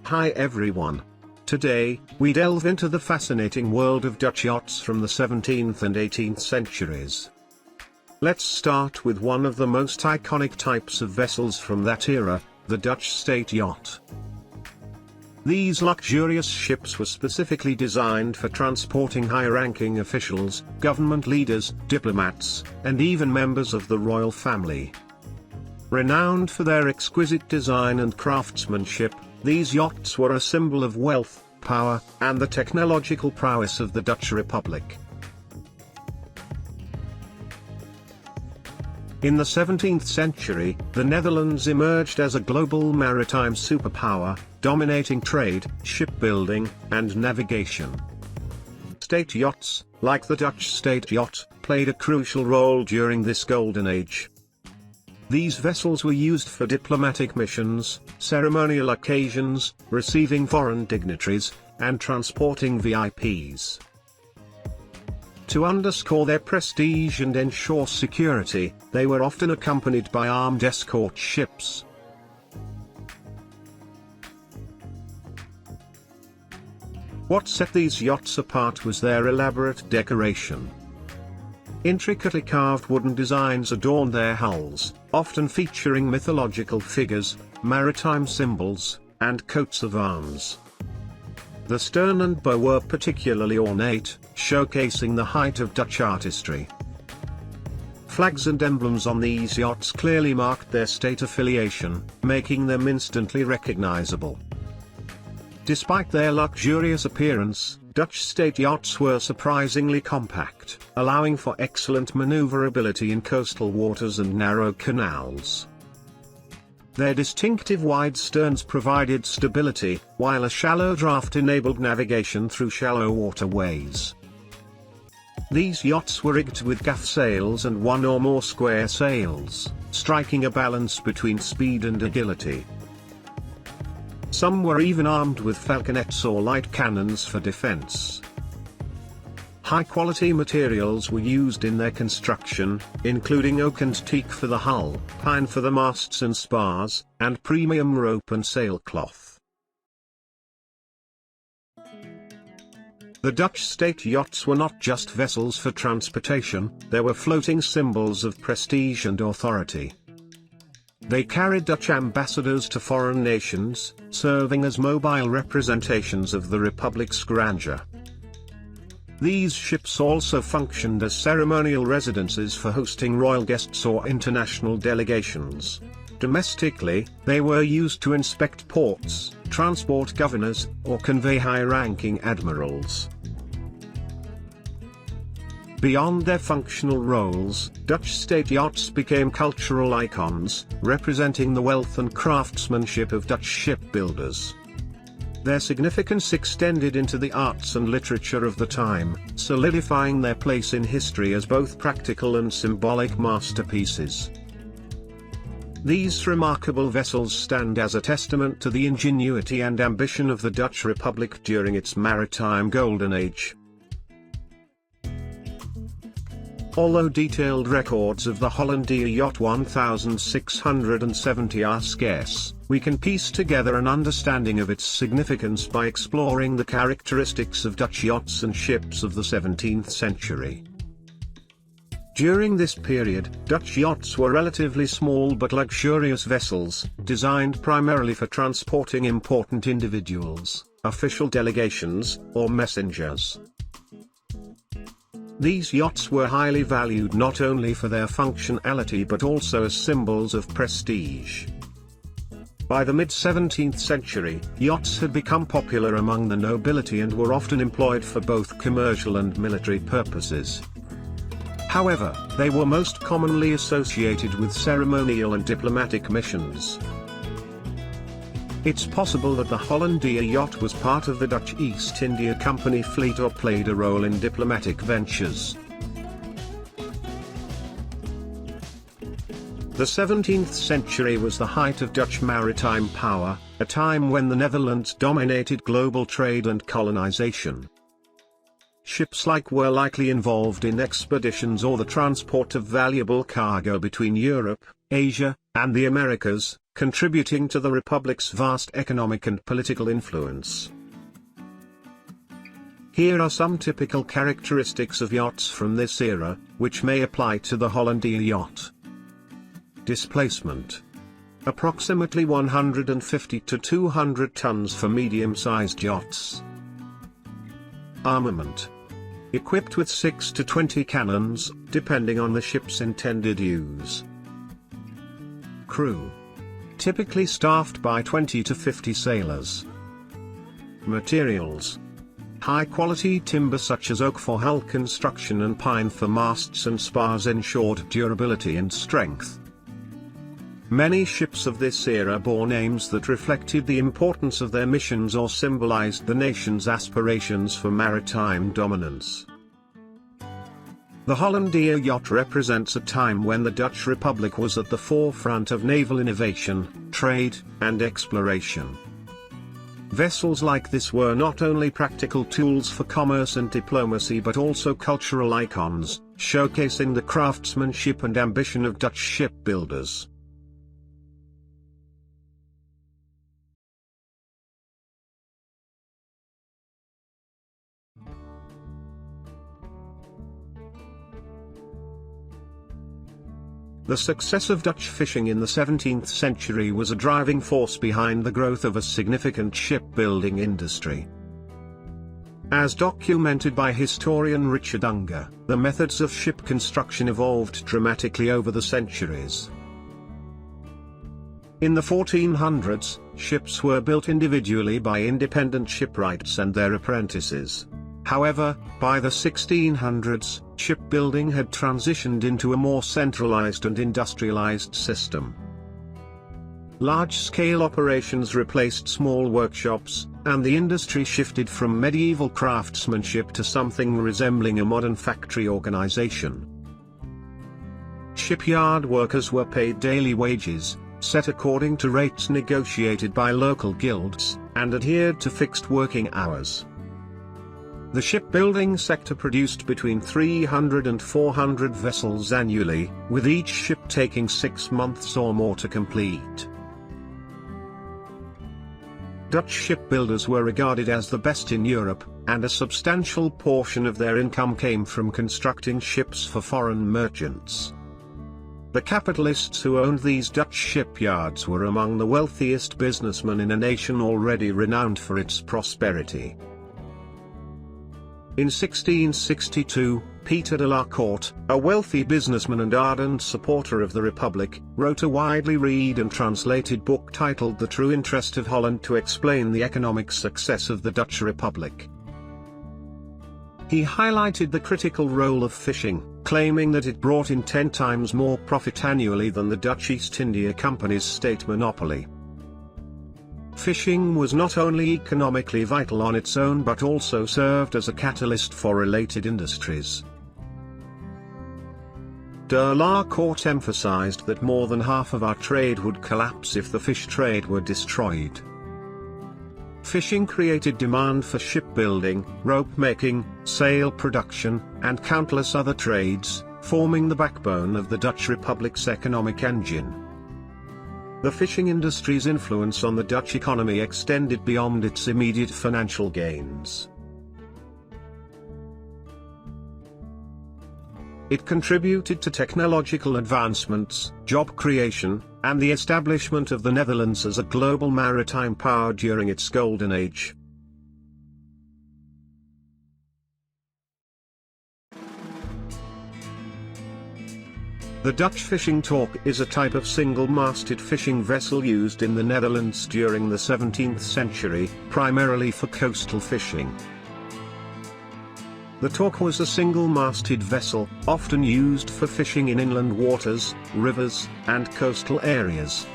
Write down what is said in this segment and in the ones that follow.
Hi everyone. Today, we delve into the fascinating world of Dutch yachts from the 17th and 18th centuries. Let's start with one of the most iconic types of vessels from that era, the Dutch State Yacht. These luxurious ships were specifically designed for transporting high-ranking officials, government leaders, diplomats, and even members of the royal family. Renowned for their exquisite design and craftsmanship, these yachts were a symbol of wealth, power, and the technological prowess of the Dutch Republic. In the 17th century, the Netherlands emerged as a global maritime superpower, dominating trade, shipbuilding, and navigation. State yachts, like the Dutch State Yacht, played a crucial role during this golden age. These vessels were used for diplomatic missions, ceremonial occasions, receiving foreign dignitaries, and transporting VIPs. To underscore their prestige and ensure security, they were often accompanied by armed escort ships. What set these yachts apart was their elaborate decoration. Intricately carved wooden designs adorned their hulls, often featuring mythological figures, maritime symbols, and coats of arms. The stern and bow were particularly ornate, showcasing the height of Dutch artistry. Flags and emblems on these yachts clearly marked their state affiliation, making them instantly recognizable. Despite their luxurious appearance, Dutch state yachts were surprisingly compact, allowing for excellent maneuverability in coastal waters and narrow canals. Their distinctive wide sterns provided stability, while a shallow draft enabled navigation through shallow waterways. These yachts were rigged with gaff sails and one or more square sails, striking a balance between speed and agility. Some were even armed with falconets or light cannons for defense. High-quality materials were used in their construction, including oak and teak for the hull, pine for the masts and spars, and premium rope and sailcloth. The Dutch state yachts were not just vessels for transportation, they were floating symbols of prestige and authority. They carried Dutch ambassadors to foreign nations, serving as mobile representations of the Republic's grandeur. These ships also functioned as ceremonial residences for hosting royal guests or international delegations. Domestically, they were used to inspect ports, transport governors, or convey high-ranking admirals. Beyond their functional roles, Dutch state yachts became cultural icons, representing the wealth and craftsmanship of Dutch shipbuilders. Their significance extended into the arts and literature of the time, solidifying their place in history as both practical and symbolic masterpieces. These remarkable vessels stand as a testament to the ingenuity and ambition of the Dutch Republic during its maritime golden age. Although detailed records of the Hollandia Yacht 1670 are scarce, we can piece together an understanding of its significance by exploring the characteristics of Dutch yachts and ships of the 17th century. During this period, Dutch yachts were relatively small but luxurious vessels, designed primarily for transporting important individuals, official delegations, or messengers. These yachts were highly valued not only for their functionality but also as symbols of prestige. By the mid-17th century, yachts had become popular among the nobility and were often employed for both commercial and military purposes. However, they were most commonly associated with ceremonial and diplomatic missions. It's possible that the Hollandia yacht was part of the Dutch East India Company fleet or played a role in diplomatic ventures. The 17th century was the height of Dutch maritime power, a time when the Netherlands dominated global trade and colonization. Ships were likely involved in expeditions or the transport of valuable cargo between Europe, Asia, and the Americas, contributing to the Republic's vast economic and political influence. Here are some typical characteristics of yachts from this era, which may apply to the Hollandia yacht. Displacement: approximately 150 to 200 tons for medium-sized yachts. Armament: equipped with 6 to 20 cannons, depending on the ship's intended use. Crew: typically staffed by 20 to 50 sailors. Materials: high-quality timber such as oak for hull construction and pine for masts and spars ensured durability and strength. Many ships of this era bore names that reflected the importance of their missions or symbolized the nation's aspirations for maritime dominance. The Hollandia yacht represents a time when the Dutch Republic was at the forefront of naval innovation, trade, and exploration. Vessels like this were not only practical tools for commerce and diplomacy but also cultural icons, showcasing the craftsmanship and ambition of Dutch shipbuilders. The success of Dutch fishing in the 17th century was a driving force behind the growth of a significant shipbuilding industry. As documented by historian Richard Unger, the methods of ship construction evolved dramatically over the centuries. In the 1400s, ships were built individually by independent shipwrights and their apprentices. However, by the 1600s, shipbuilding had transitioned into a more centralized and industrialized system. Large-scale operations replaced small workshops, and the industry shifted from medieval craftsmanship to something resembling a modern factory organization. Shipyard workers were paid daily wages, set according to rates negotiated by local guilds, and adhered to fixed working hours. The shipbuilding sector produced between 300 and 400 vessels annually, with each ship taking 6 months or more to complete. Dutch shipbuilders were regarded as the best in Europe, and a substantial portion of their income came from constructing ships for foreign merchants. The capitalists who owned these Dutch shipyards were among the wealthiest businessmen in a nation already renowned for its prosperity. In 1662, Peter de la Court, a wealthy businessman and ardent supporter of the Republic, wrote a widely read and translated book titled The True Interest of Holland to explain the economic success of the Dutch Republic. He highlighted the critical role of fishing, claiming that it brought in 10 times more profit annually than the Dutch East India Company's state monopoly. Fishing was not only economically vital on its own but also served as a catalyst for related industries. De la Court emphasized that more than half of our trade would collapse if the fish trade were destroyed. Fishing created demand for shipbuilding, rope making, sail production, and countless other trades, forming the backbone of the Dutch Republic's economic engine. The fishing industry's influence on the Dutch economy extended beyond its immediate financial gains. It contributed to technological advancements, job creation, and the establishment of the Netherlands as a global maritime power during its golden age. The Dutch fishing talk is a type of single-masted fishing vessel used in the Netherlands during the 17th century, primarily for coastal fishing. The talk was a single-masted vessel, often used for fishing in inland waters, rivers, and coastal areas.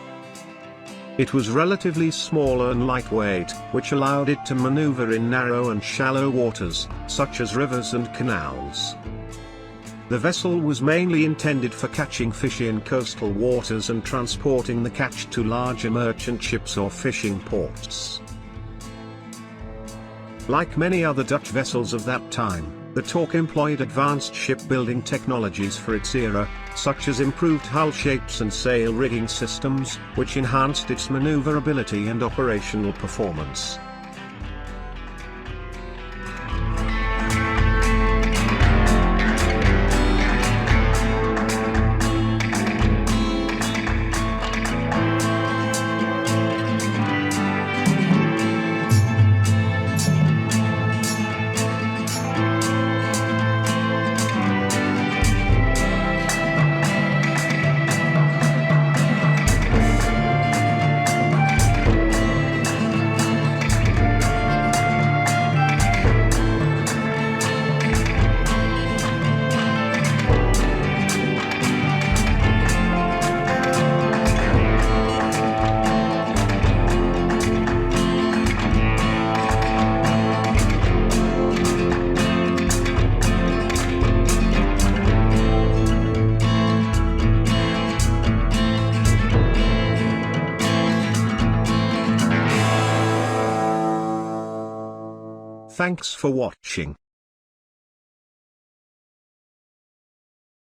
It was relatively small and lightweight, which allowed it to maneuver in narrow and shallow waters, such as rivers and canals. The vessel was mainly intended for catching fish in coastal waters and transporting the catch to larger merchant ships or fishing ports. Like many other Dutch vessels of that time, The Tyalk employed advanced shipbuilding technologies for its era, such as improved hull shapes and sail rigging systems, which enhanced its maneuverability and operational performance. Thanks for watching.